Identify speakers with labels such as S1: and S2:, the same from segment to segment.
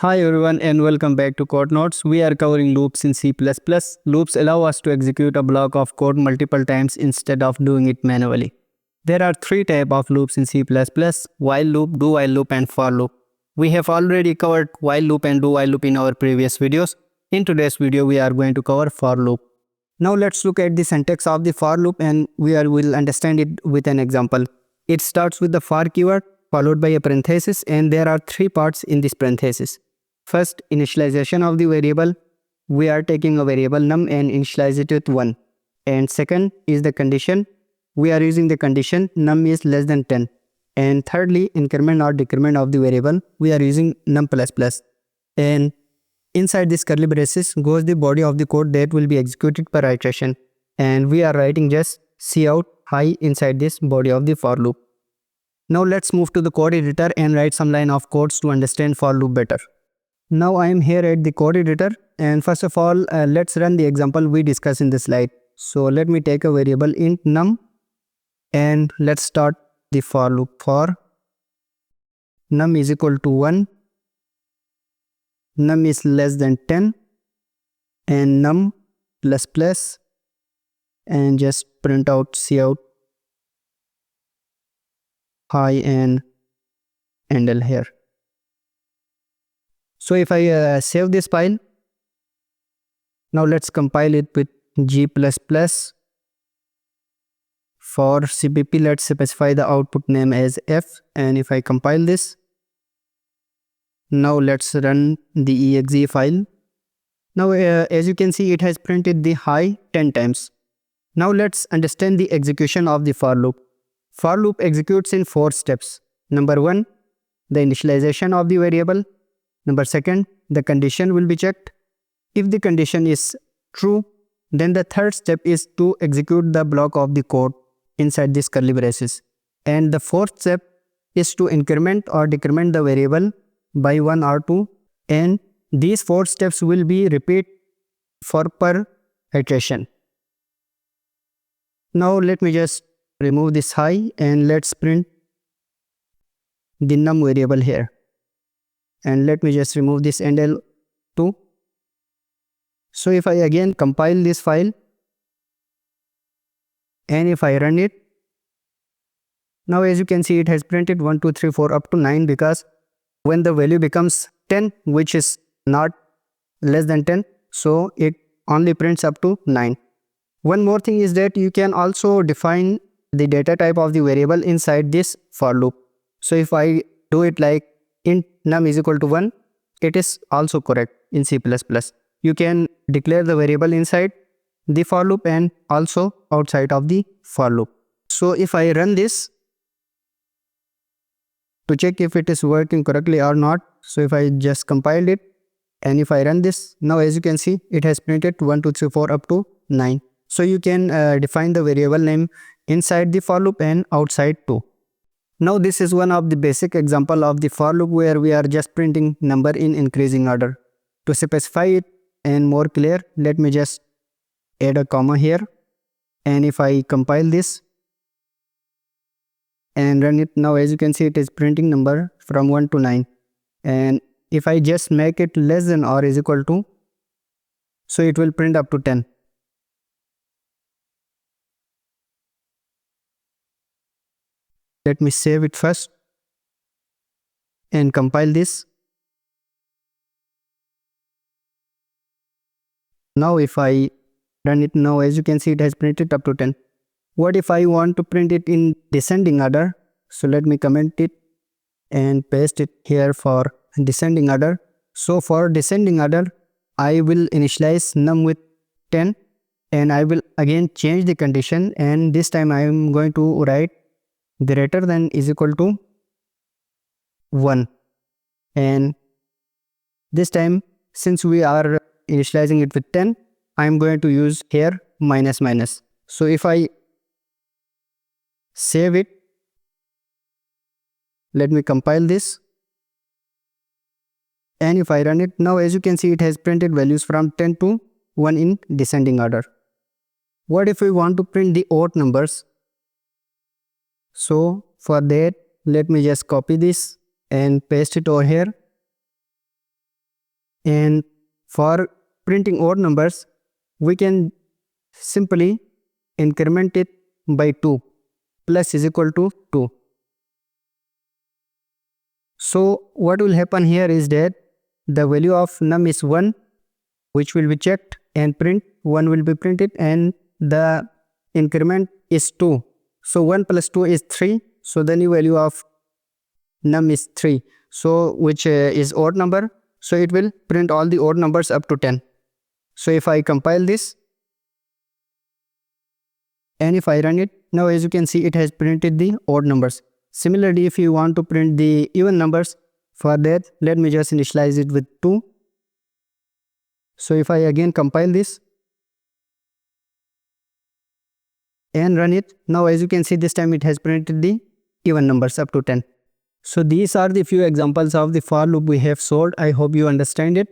S1: Hi everyone and welcome back to CodeNodes. We are covering loops in C++. Loops allow us to execute a block of code multiple times instead of doing it manually. There are three types of loops in C+: while loop, do while loop and for loop. We have already covered while loop and do while loop in our previous videos. In today's video we are going to cover for loop. Now let's look at the syntax of the for loop and will understand it with an example. It starts with the for keyword followed by a parenthesis, and there are three parts in this parenthesis. First, initialization of the variable. We are taking a variable num and initialize it with 1. And second is the condition. We are using the condition num is less than 10. And thirdly, increment or decrement of the variable. We are using num++. And inside this curly braces goes the body of the code that will be executed per iteration. And we are writing just cout high inside this body of the for loop. Now let's move to the code editor and write some line of codes to understand for loop better. Now I am here at the code editor, and first of all let's run the example we discussed in the slide. So let me take a variable int num and let's start the for loop for num is equal to 1, num is less than 10, and num plus plus, and just print out cout high and handle here. So if I save this file, now let's compile it with G++. For CPP, let's specify the output name as F, and if I compile this, now let's run the exe file. Now as you can see, it has printed the high 10 times. Now let's understand the execution of the for loop. For loop executes in 4 steps. Number 1, the initialization of the variable. Number 2, the condition will be checked. If the condition is true, then the third step is to execute the block of the code inside this curly braces. And the fourth step is to increment or decrement the variable by 1 or 2. And these 4 steps will be repeat for per iteration. Now let me just remove this high and let's print the num variable here. And let me just remove this handle too. So if I again compile this file and if I run it, now as you can see, it has printed 1, 2, 3, 4 up to 9, because when the value becomes 10, which is not less than 10, so it only prints up to 9. One more thing is that you can also define the data type of the variable inside this for loop. So if I do it like int num is equal to 1, it is also correct in C++. You can declare the variable inside the for loop and also outside of the for loop. So if I run this to check if it is working correctly or not, so if I just compiled it and if I run this, now as you can see, it has printed 1, 2, 3, 4 up to 9. So you can define the variable name inside the for loop and outside too. Now this is one of the basic example of the for loop where we are just printing number in increasing order. To specify it and more clear, let me just add a comma here, and if I compile this and run it, now as you can see, it is printing number from 1 to 9. And if I just make it less than or is equal to, so it will print up to 10. Let me save it first and compile this. Now if I run it, now as you can see, it has printed up to 10. What if I want to print it in descending order? So let me comment it and paste it here for descending order. So for descending order, I will initialize num with 10 and I will again change the condition, and this time I am going to write greater than is equal to 1, and this time since we are initializing it with 10, I am going to use here minus minus. So if I save it, let me compile this, and if I run it, now as you can see, it has printed values from 10 to 1 in descending order. What if we want to print the odd numbers? So for that, let me just copy this and paste it over here. And for printing odd numbers, we can simply increment it by 2. Plus is equal to 2. So what will happen here is that the value of num is 1, which will be checked, and print 1 will be printed, and the increment is 2. So 1 plus 2 is 3. So the new value of num is 3. So which is odd number. So it will print all the odd numbers up to 10. So if I compile this and if I run it, now as you can see, it has printed the odd numbers. Similarly, if you want to print the even numbers, for that let me just initialize it with 2. So if I again compile this and run it, now as you can see, this time it has printed the even numbers up to 10. So these are the few examples of the for loop we have solved. I hope you understand it.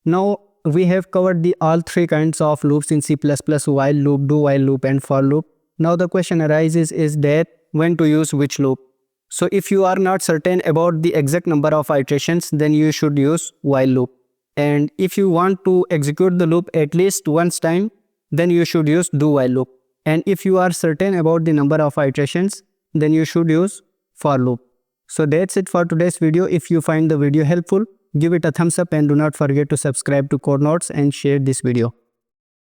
S1: Now we have covered the all three kinds of loops in C++: while loop, do while loop, and for loop. Now the question arises is that when to use which loop. So if you are not certain about the exact number of iterations, then you should use while loop. And if you want to execute the loop at least once time, then you should use do while loop. And if you are certain about the number of iterations, then you should use for loop. So that's it for today's video. If you find the video helpful, give it a thumbs up and do not forget to subscribe to CodeNodes and share this video.